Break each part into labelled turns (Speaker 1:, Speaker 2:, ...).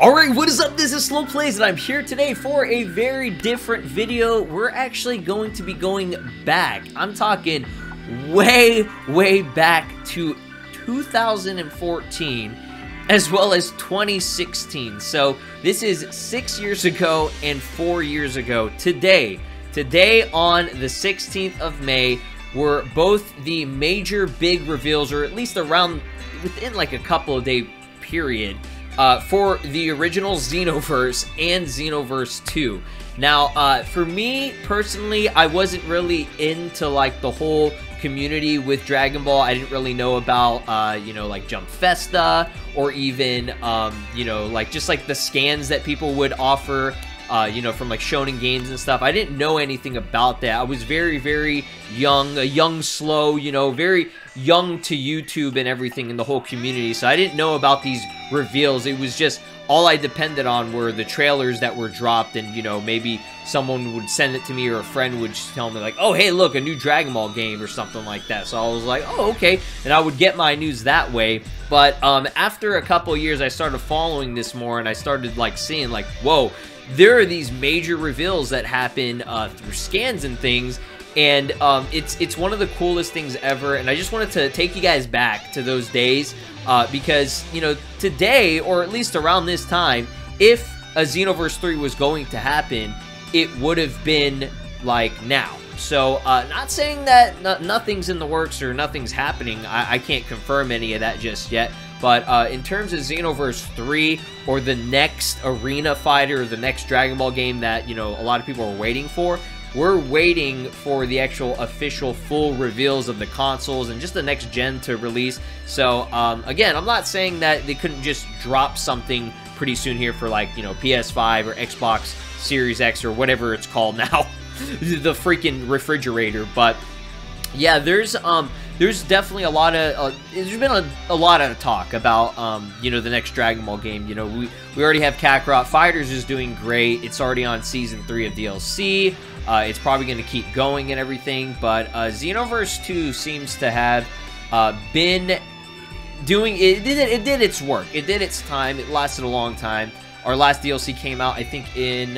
Speaker 1: Alright, what is up? This is SLOplays, and I'm here today for a very different video. We're actually going to be going back. I'm talking way back to 2014, as well as 2016. So this is 6 years ago and 4 years ago. Today on the 16th of May, were both the major big reveals, or at least around within like a couple of day period, for the original Xenoverse and Xenoverse 2. Now, for me personally, I wasn't really into like the whole community with Dragon Ball. I didn't really know about, you know, like Jump Festa, or even, you know, like just like the scans that people would offer, you know, from like Shonen games and stuff. I didn't know anything about that. I was very young, a young slow, you know, very young to YouTube and everything in the whole community. So I didn't know about these reveals. It was just, all I depended on were the trailers that were dropped, and, you know, maybe someone would send it to me, or a friend would just tell me like, oh, hey, look, a new Dragon Ball game or something like that. So I was like, oh, okay. And I would get my news that way. But after a couple of years, I started following this more, and I started like seeing like, whoa, there are these major reveals that happen through scans and things, and it's one of the coolest things ever. And I just wanted to take you guys back to those days, because, you know, today, or at least around this time, if a Xenoverse 3 was going to happen, it would have been like now. So not saying that nothing's in the works or nothing's happening. I can't confirm any of that just yet. But in terms of Xenoverse 3, or the next arena fighter, or the next Dragon Ball game that, you know, a lot of people are waiting for, we're waiting for the actual official full reveals of the consoles and just the next gen to release. So again, I'm not saying that they couldn't just drop something pretty soon here for, like, you know, PS5 or Xbox Series X or whatever it's called now, the freaking refrigerator. But yeah, there's definitely a lot of there's been a lot of talk about you know, the next Dragon Ball game. You know, we already have Kakarot Fighters is doing great. It's already on season 3 of DLC. It's probably going to keep going and everything, but Xenoverse 2 seems to have been doing it. It did its work. It did its time. It lasted a long time. Our last DLC came out, I think, in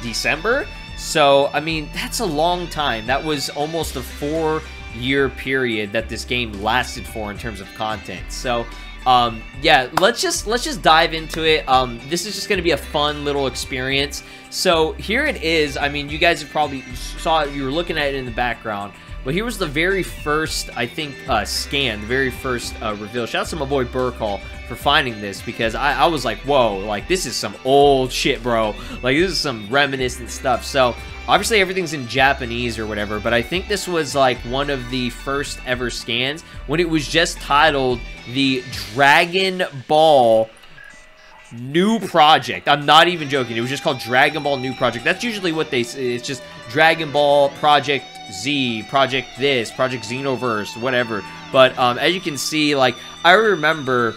Speaker 1: December. So, I mean, that's a long time. That was almost a 4-year period that this game lasted for in terms of content. So, yeah, let's just dive into it. This is just going to be a fun little experience. So here it is. I mean, you guys have probably saw it. You were looking at it in the background. But here was the very first, I think, scan, the very first reveal. Shout out to my boy Burkall for finding this, because I was like, whoa, like, this is some old shit, bro. Like, this is some reminiscent stuff. So, obviously, everything's in Japanese or whatever, but I think this was, like, one of the first ever scans when it was just titled the Dragon Ball New Project. I'm not even joking. It was just called Dragon Ball New Project. That's usually what they say. It's just Dragon Ball Project Z, Project this, Project Xenoverse, whatever. But as you can see, like, I remember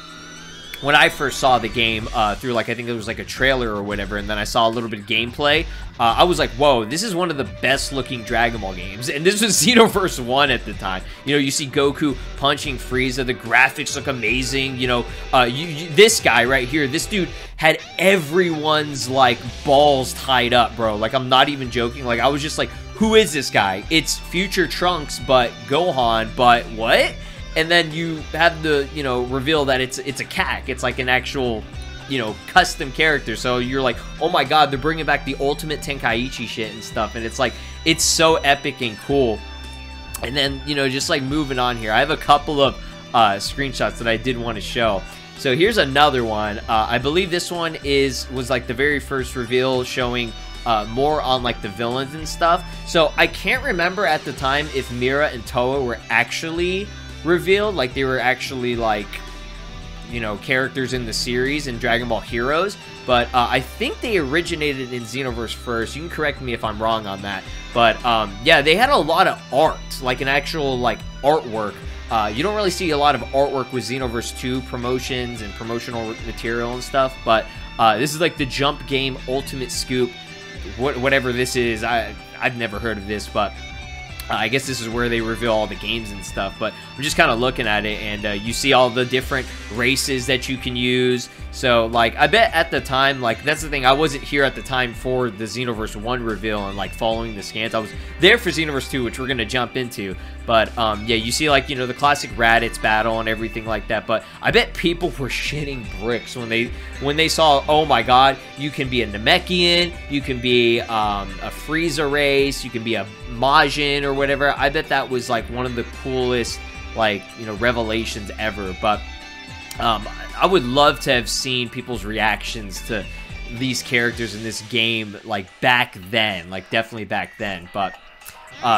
Speaker 1: when I first saw the game through, like, I think it was like a trailer or whatever, and then I saw a little bit of gameplay, I was like, whoa, this is one of the best looking Dragon Ball games. And this was Xenoverse 1 at the time. You know, you see Goku punching Frieza, the graphics look amazing. You know, this guy right here, this dude had everyone's, like, balls tied up, bro. Like, I'm not even joking. Like, I was just like, who is this guy? It's future Trunks, but Gohan, but what? And then you have the, you know, reveal that it's a CAC. It's like an actual, you know, custom character. So you're like, oh my god, they're bringing back the Ultimate Tenkaichi shit and stuff. And it's like, it's so epic and cool. And then, you know, just like moving on here, I have a couple of screenshots that I did want to show. So here's another one. I believe this one was like the very first reveal, showing more on like the villains and stuff. So I can't remember at the time if Mira and Toa were actually revealed, like they were actually, like, you know, characters in the series in Dragon Ball Heroes, but I think they originated in Xenoverse first. You can correct me if I'm wrong on that, but yeah, they had a lot of art, like an actual, like, artwork. You don't really see a lot of artwork with Xenoverse 2 promotions and promotional material and stuff, but this is like the Jump Game Ultimate Scoop, whatever this is. I've never heard of this, but I guess this is where they reveal all the games and stuff, but I'm just kind of looking at it, and you see all the different races that you can use. So, like, I bet at the time, like, that's the thing, I wasn't here at the time for the Xenoverse 1 reveal and, like, following the scans. I was there for Xenoverse 2, which we're going to jump into, but, yeah, you see, like, you know, the classic Raditz battle and everything like that, but I bet people were shitting bricks when they saw, oh my god, you can be a Namekian, you can be, a Frieza race, you can be a Majin or whatever. I bet that was, like, one of the coolest, like, you know, revelations ever, but, I would love to have seen people's reactions to these characters in this game, like, back then. Like, definitely back then. But,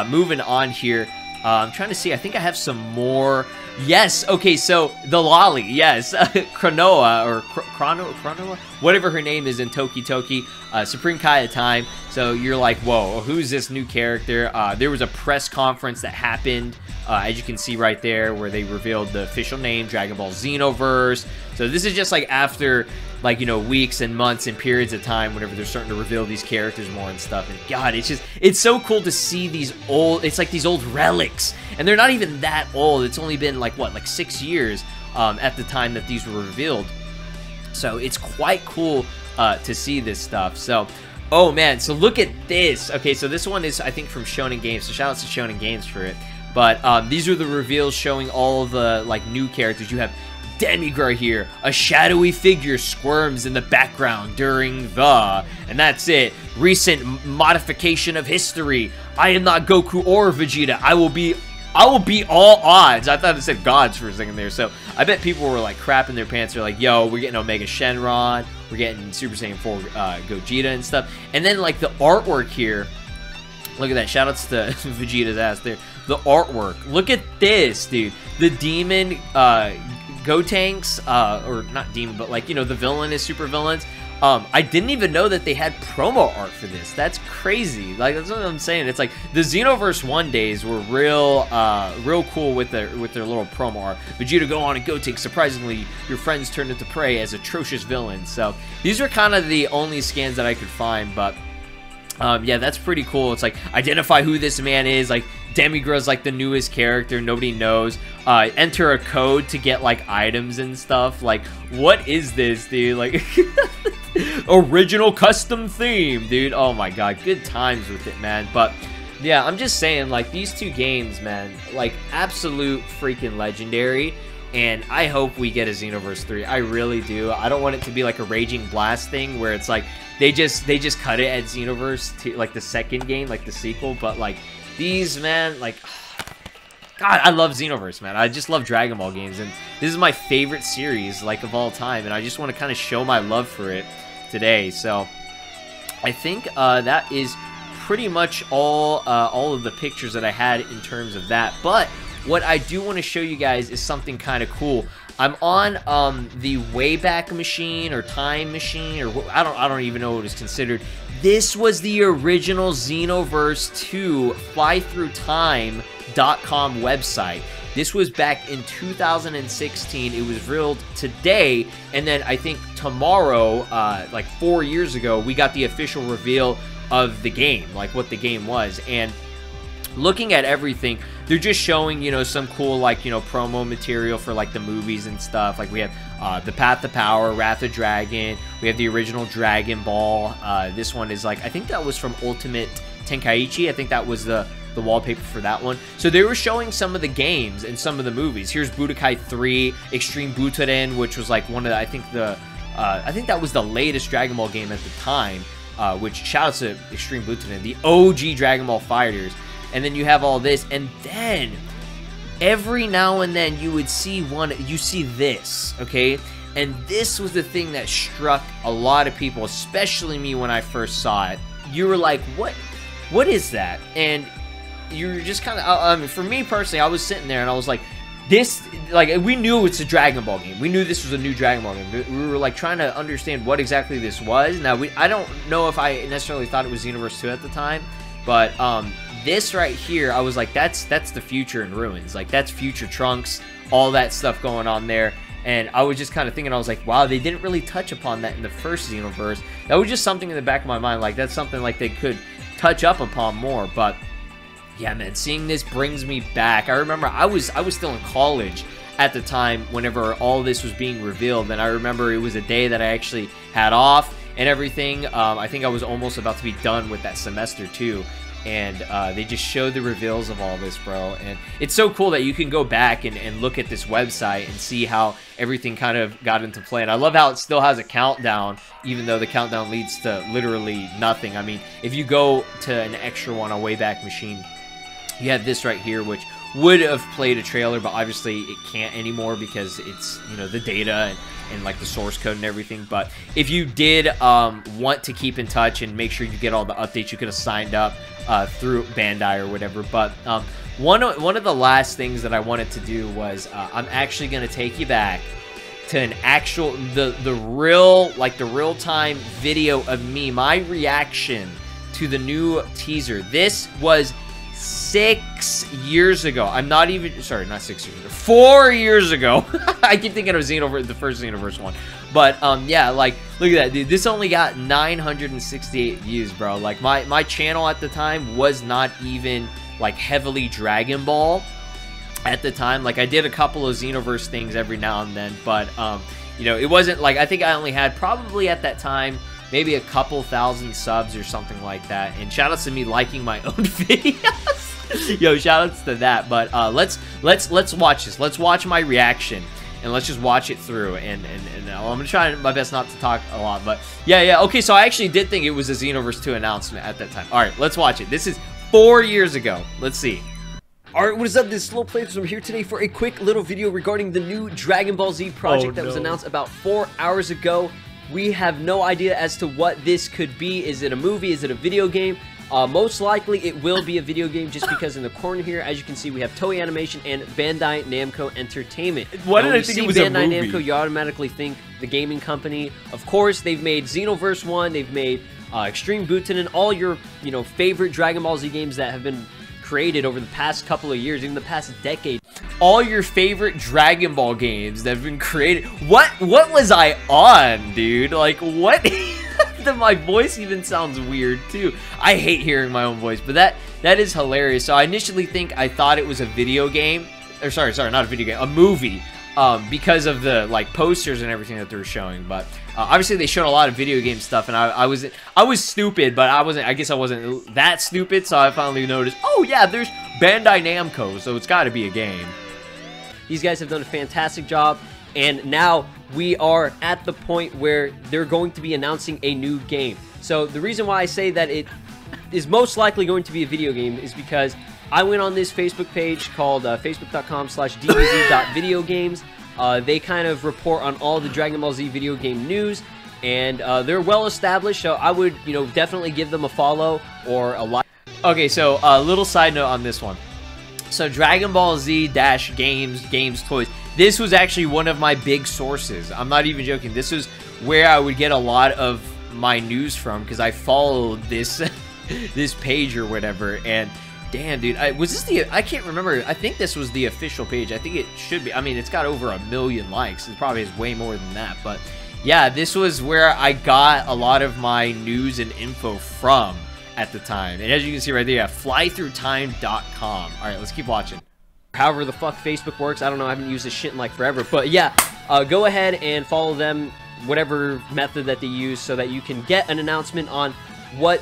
Speaker 1: moving on here, I'm trying to see, I think I have some more. Yes, okay, so, the Lolly, yes. Chronoa, or Chronoa? Whatever her name is in Toki Toki, Supreme Kai time. So, you're like, whoa, who's this new character? There was a press conference that happened, as you can see right there, where they revealed the official name, Dragon Ball Xenoverse. So this is just like after, like, you know, weeks and months and periods of time whenever they're starting to reveal these characters more and stuff. And god, it's so cool to see these old, it's like these old relics. And they're not even that old. It's only been like, what, like 6 years at the time that these were revealed. So it's quite cool to see this stuff. So, oh man, so look at this. Okay, so this one is, I think, from Shonen Games. So shout out to Shonen Games for it. But these are the reveals showing all of the, like, new characters. You have Demigra here. A shadowy figure squirms in the background during the... And that's it. Recent modification of history. I am not Goku or Vegeta. I will be all odds. I thought it said gods for a second there. So I bet people were, like, crapping their pants. They're like, yo, we're getting Omega Shenron. We're getting Super Saiyan 4 Gogeta and stuff. And then, like, the artwork here. Look at that. Shoutouts to Vegeta's ass there. The artwork. Look at this, dude. The demon Gotenks, or not demon, but, like, you know, the villainous super villains. I didn't even know that they had promo art for this. That's crazy. Like, that's what I'm saying. It's like the Xenoverse 1 days were real cool with their little promo art. Vegeta go on and Gotenks. Surprisingly, your friends turned into prey as atrocious villains. So these are kind of the only scans that I could find, but yeah, that's pretty cool. It's like, identify who this man is. Like, Demigra's like the newest character. Nobody knows. Enter a code to get, like, items and stuff. Like, what is this, dude? Like, original custom theme, dude. Oh my god, good times with it, man. But yeah, I'm just saying, like, these two games, man, like, absolute freaking legendary. And I hope we get a Xenoverse 3. I really do. I don't want it to be like a Raging Blast thing where it's like they just cut it at Xenoverse to, like, the second game, like the sequel. But, like, these, man, like, god, I love Xenoverse, man. I just love Dragon Ball games, and this is my favorite series, like, of all time. And I just want to kind of show my love for it today. So I think that is pretty much all of the pictures that I had in terms of that. But what I do want to show you guys is something kind of cool. I'm on the Wayback Machine or Time Machine, or I don't even know what it's considered. This was the original Xenoverse 2 flythroughtime.com website. This was back in 2016. It was revealed today, and then I think tomorrow, like 4 years ago, we got the official reveal of the game, like what the game was. And looking at everything, they're just showing, you know, some cool, like, you know, promo material for, like, the movies and stuff. Like, we have The Path to Power, Wrath of Dragon. We have the original Dragon Ball. This one is, like, I think that was from Ultimate Tenkaichi. I think that was the wallpaper for that one. So they were showing some of the games and some of the movies. Here's Budokai 3, Extreme Butoden, which was, like, one of the, I think that was the latest Dragon Ball game at the time, which, shout out to Extreme Butoden, the OG Dragon Ball Fighters. And then you have all this, and then every now and then you would see you see this, okay? And this was the thing that struck a lot of people, especially me when I first saw it. You were like, what is that? And you're just kind of, I mean, for me personally, I was sitting there and I was like, this, like, we knew it's a Dragon Ball game. We knew this was a new Dragon Ball game. We were, like, trying to understand what exactly this was. Now, I don't know if I necessarily thought it was Xenoverse 2 at the time, but, this right here, I was like, that's the future in ruins. Like, that's future Trunks, all that stuff going on there. And I was just kind of thinking, I was like, wow, they didn't really touch upon that in the first Xenoverse. That was just something in the back of my mind. Like, that's something, like, they could touch up upon more. But Yeah, man, seeing this brings me back. I remember I was still in college at the time whenever all this was being revealed, and I remember it was a day that I actually had off and everything. I think I was almost about to be done with that semester too, and they just showed the reveals of all this, bro. And it's so cool that you can go back and look at this website and see how everything kind of got into play. And I love how it still has a countdown, even though the countdown leads to literally nothing. I mean, if you go to an extra one on Wayback Machine, you have this right here, which would have played a trailer, but obviously it can't anymore because it's, you know, the data and like the source code and everything. But if you did want to keep in touch and make sure you get all the updates, you could have signed up through Bandai or whatever. But one of the last things that I wanted to do was I'm actually going to take you back to an actual the real-time video of me, my reaction to the new teaser. This was 6 years ago. I'm not even, sorry, not 6 years ago, 4 years ago. I keep thinking of Xenoverse, the first Xenoverse one. But yeah, like, look at that, dude. This only got 968 views, bro. Like, my channel at the time was not even like heavily Dragon Ball at the time. Like, I did a couple of Xenoverse things every now and then, but you know, it wasn't like, I think I only had probably at that time maybe a couple thousand subs or something like that. And shout outs to me liking my own videos. Yo, shout outs to that. But let's watch this. Let's watch my reaction and let's just watch it through. And I'm gonna try my best not to talk a lot. But yeah. Okay, so I actually did think it was a Xenoverse 2 announcement at that time. All right, let's watch it. This is 4 years ago. Let's see.
Speaker 2: Alright, what is up? This is SLOplays. I'm here today for a quick little video regarding the new Dragon Ball Z project that was announced about 4 hours ago. We have no idea as to what this could be. Is it a movie? Is it a video game? Most likely it will be a video game, just because in the corner here, as you can see, we have Toei Animation and Bandai Namco Entertainment.
Speaker 1: Why did I think it was a movie?
Speaker 2: Bandai Namco, you automatically think the gaming company. Of course, they've made Xenoverse 1, they've made Extreme Butoden, all your, you know, favorite Dragon Ball Z games that have been created over the past couple of years, even the past decade.
Speaker 1: All your favorite Dragon Ball games that have been created. What was I on, dude? Like, what? My voice even sounds weird too. I hate hearing my own voice, but that is hilarious. So I initially I thought it was a video game, or sorry, not a video game, a movie, because of the like posters and everything that they were showing. But obviously they showed a lot of video game stuff, and I was stupid, but I guess I wasn't that stupid. So I finally noticed, oh yeah, there's Bandai Namco, so it's got to be a game.
Speaker 2: These guys have done a fantastic job, and now we are at the point where they're going to be announcing a new game. So the reason why I say that it is most likely going to be a video game is because I went on this Facebook page called facebook.com/dbz.videogames. They kind of report on all the Dragon Ball Z video game news, and they're well established, so I would, you know, definitely give them a follow or a like.
Speaker 1: Okay, so a little side note on this one. So Dragon Ball Z games toys. This was actually one of my big sources. I'm not even joking. This was where I would get a lot of my news from, because I followed this this page or whatever. And damn, dude, was this the? I can't remember. I think this was the official page. I think it should be. I mean, it's got over 1 million likes. It probably is way more than that. But yeah, this was where I got a lot of my news and info from at the time. And as you can see right there, flythroughtime.com. All right, let's keep watching.
Speaker 2: However the fuck Facebook works, I don't know. I haven't used this shit in like forever. But yeah, go ahead and follow them, whatever method that they use, so that you can get an announcement on what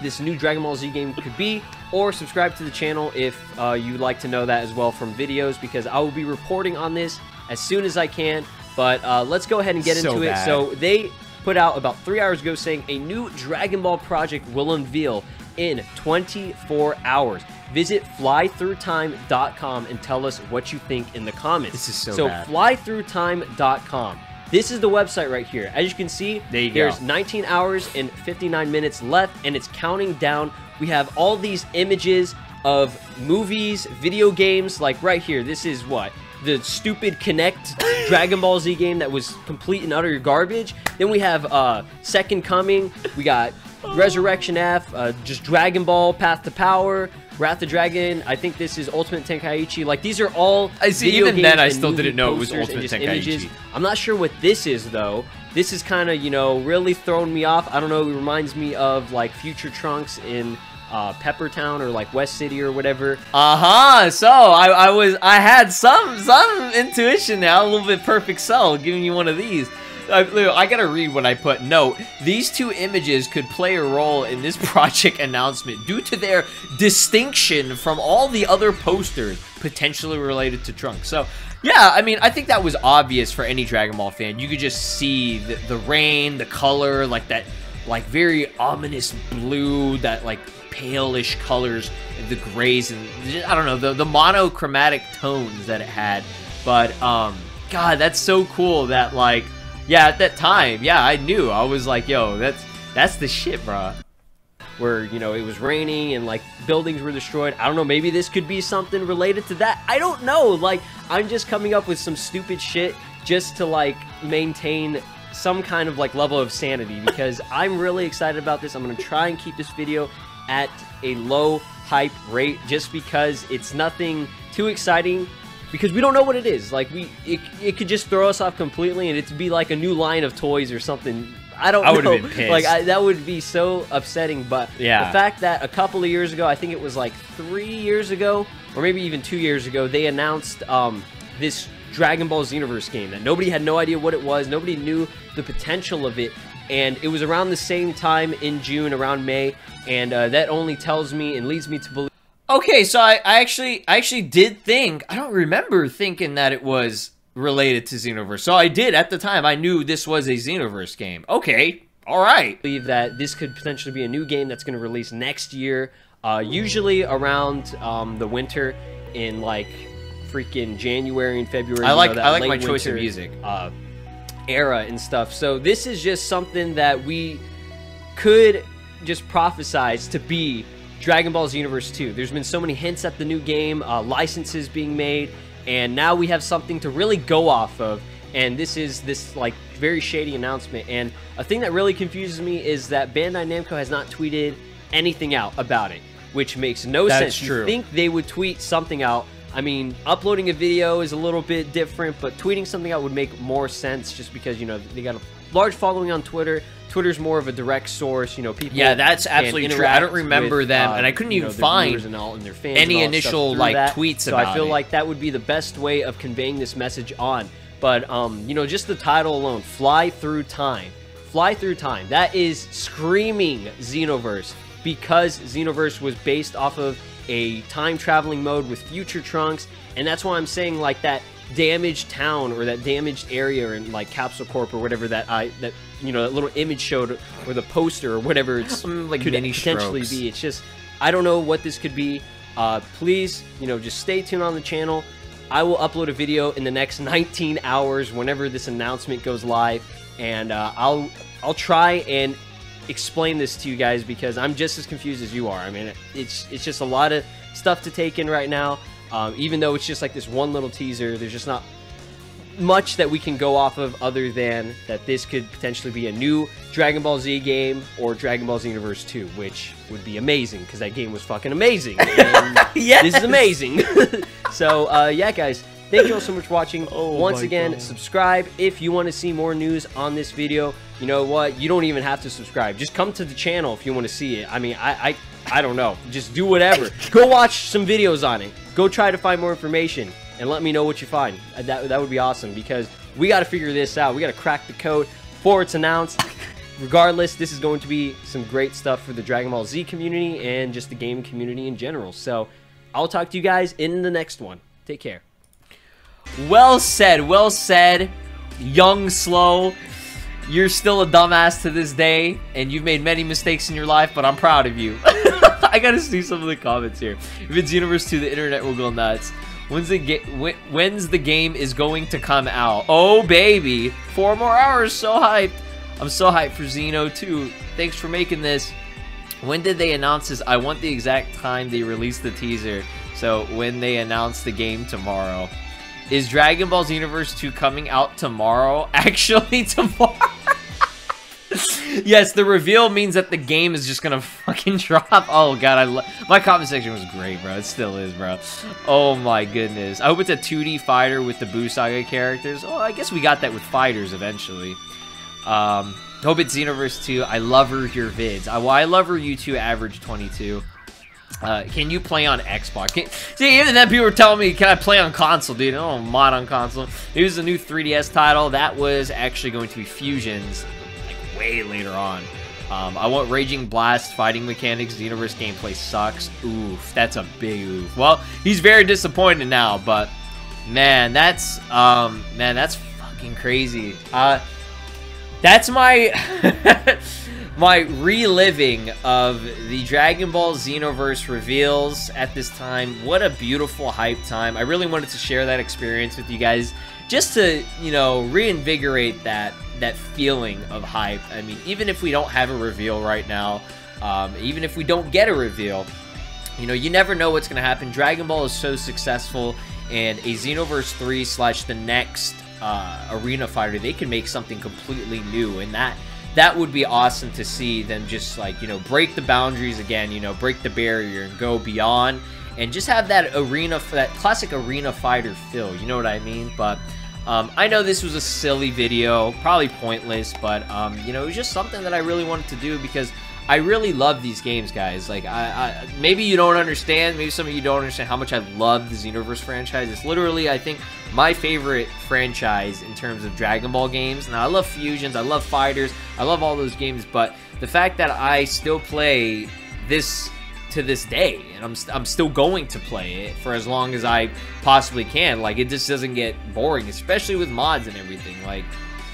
Speaker 2: this new Dragon Ball Z game could be, or subscribe to the channel if you'd like to know that as well from videos, because I will be reporting on this as soon as I can. But let's go ahead and get into it. So they put out about 3 hours ago saying a new Dragon Ball project will unveil in 24 hours. Visit flythroughtime.com and tell us what you think in the comments.
Speaker 1: This is so bad.
Speaker 2: flythroughtime.com. This is the website right here. As you can see, there's 19 hours and 59 minutes left, and it's counting down. We have all these images of movies, video games, like right here. This is what? The stupid Connect Dragon Ball Z game that was complete and utter garbage. Then we have Second Coming. We got Resurrection F, just Dragon Ball, Path to Power, Wrath of Dragon. I think this is Ultimate Tenkaichi. Like, these are all
Speaker 1: I see. Even then, I still didn't know it was Ultimate Tenkaichi.
Speaker 2: Images. I'm not sure what this is, though. This is kind of, you know, really throwing me off. I don't know. It reminds me of, like, Future Trunks in Pepper Town or like West City or whatever.
Speaker 1: So I had some intuition now, a little bit perfect cell, giving you one of these. I gotta read what I put. Note, these two images could play a role in this project announcement due to their distinction from all the other posters potentially related to Trunks. So, yeah, I mean, I think that was obvious for any Dragon Ball fan. You could just see the rain, the color, like that, like very ominous blue, that like palish colors, the grays, and I don't know, the monochromatic tones that it had. But, God, that's so cool that, like, yeah, at that time, yeah, I knew. I was like, yo, that's the shit, bro. Where, you know, it was raining and, like, buildings were destroyed. I don't know, maybe this could be something related to that. I don't know. Like, I'm just coming up with some stupid shit just to, like, maintain some kind of, like, level of sanity. Because I'm really excited about this. I'm going to try and keep this video at a low hype rate just because it's nothing too exciting. Because we don't know what it is. Like, it could just throw us off completely, and it'd be like a new line of toys or something. I don't know. I would have been pissed. Like, that would be so upsetting. But yeah, the fact that a couple of years ago, I think it was like 3 years ago, or maybe even 2 years ago, they announced this Dragon Ball Xenoverse game that nobody had no idea what it was. Nobody knew the potential of it. And it was around the same time in June, around May. And that only tells me and leads me to believe. Okay, so I actually did think, I don't remember thinking that it was related to Xenoverse. So I did, at the time, I knew this was a Xenoverse game. Okay, alright.
Speaker 2: I believe that this could potentially be a new game that's going to release next year, usually around the winter, in like freaking January and February.
Speaker 1: I like my choice of music.
Speaker 2: Era and stuff. So this is just something that we could just prophesize to be Dragon Ball Xenoverse 2. There's been so many hints at the new game, licenses being made, and now we have something to really go off of. And this is this like very shady announcement. And a thing that really confuses me is that Bandai Namco has not tweeted anything out about it, which makes no sense.
Speaker 1: True.
Speaker 2: You think they would tweet something out. I mean, uploading a video is a little bit different, but tweeting something out would make more sense just because, you know, they got a large following on Twitter. Twitter's more of a direct source, you know, people.
Speaker 1: Yeah, that's absolutely true. I don't remember them, and I couldn't even find any initial like tweets about it. So
Speaker 2: I feel like that would be the best way of conveying this message on. But you know, just the title alone, "Fly Through Time," "Fly Through Time." That is screaming Xenoverse, because Xenoverse was based off of a time traveling mode with future Trunks, and that's why I'm saying like that damaged town or that damaged area in like Capsule Corp or whatever that you know, that little image showed, or the poster or whatever it's
Speaker 1: like
Speaker 2: could potentially be. It's just, I don't know what this could be. Please, you know, just stay tuned on the channel. I will upload a video in the next 19 hours whenever this announcement goes live, and I'll try and explain this to you guys because I'm just as confused as you are. I mean, it's just a lot of stuff to take in right now. Even though it's just like this one little teaser, there's just not much that we can go off of other than that this could potentially be a new Dragon Ball Z game or Dragon Ball Xenoverse 2, which would be amazing because that game was fucking amazing. And
Speaker 1: yes!
Speaker 2: This is amazing. So, yeah, guys, thank you all so much for watching. Once again, subscribe if you want to see more news on this video. You know what? You don't even have to subscribe. Just come to the channel if you want to see it. I mean, I don't know. Just do whatever. Go watch some videos on it. Go try to find more information and let me know what you find. That would be awesome because we got to figure this out. We got to crack the code before it's announced. Regardless, this is going to be some great stuff for the Dragon Ball Z community and just the game community in general. So I'll talk to you guys in the next one. Take care.
Speaker 1: Well said, young Slow. You're still a dumbass to this day, and you've made many mistakes in your life, but I'm proud of you. I gotta see some of the comments here. If it's Xenoverse 2, the internet will go nuts. When's the game is going to come out? Oh, baby. 4 more hours. So hyped. I'm so hyped for Xeno 2. Thanks for making this. When did they announce this? I want the exact time they released the teaser. So when they announce the game tomorrow. Is Dragon Ball Xenoverse 2 coming out tomorrow? Actually, tomorrow? Yes, the reveal means that the game is just gonna fucking drop. Oh god, my comment section was great, bro. It still is, bro. Oh my goodness. I hope it's a 2D fighter with the Buu Saga characters. Oh, I guess we got that with fighters eventually. Hope it's Xenoverse 2. I love your vids. I love her YouTube average 22. Can you play on Xbox? See, even then people were telling me, can I play on console, dude? Oh, mod on console. Here's a new 3DS title. That was actually going to be Fusions, like, way later on. I want Raging Blast, fighting mechanics, Xenoverse gameplay sucks. Oof, that's a big oof. Well, he's very disappointed now, but man, that's fucking crazy. That's my my reliving of the Dragon Ball Xenoverse reveals at this time. What a beautiful hype time. I really wanted to share that experience with you guys, just to, you know, reinvigorate that feeling of hype. I mean, even if we don't have a reveal right now, even if we don't get a reveal, you know, you never know what's going to happen. Dragon Ball is so successful, and a Xenoverse 3 / the next arena fighter, they can make something completely new, and that would be awesome to see them just, like, you know, break the boundaries again, you know, break the barrier and go beyond, and just have that classic arena fighter feel, you know what I mean? But I know this was a silly video, probably pointless, but you know, it was just something that I really wanted to do because I really love these games, guys. Like, maybe you don't understand, maybe some of you don't understand how much I love the Xenoverse franchise. It's literally, I think, my favorite franchise in terms of Dragon Ball games. Now, I love Fusions, I love Fighters, I love all those games, but the fact that I still play this to this day, and I'm still going to play it for as long as I possibly can, like, it just doesn't get boring, especially with mods and everything. Like,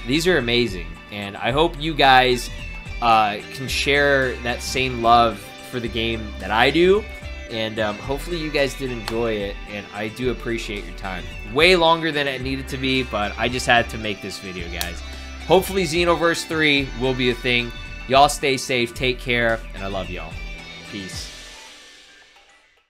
Speaker 1: these are amazing, and I hope you guys can share that same love for the game that I do, and hopefully you guys did enjoy it, and I do appreciate your time. Way longer than it needed to be, but I just had to make this video, guys. Hopefully Xenoverse 3 will be a thing. Y'all stay safe, take care, and I love y'all. Peace.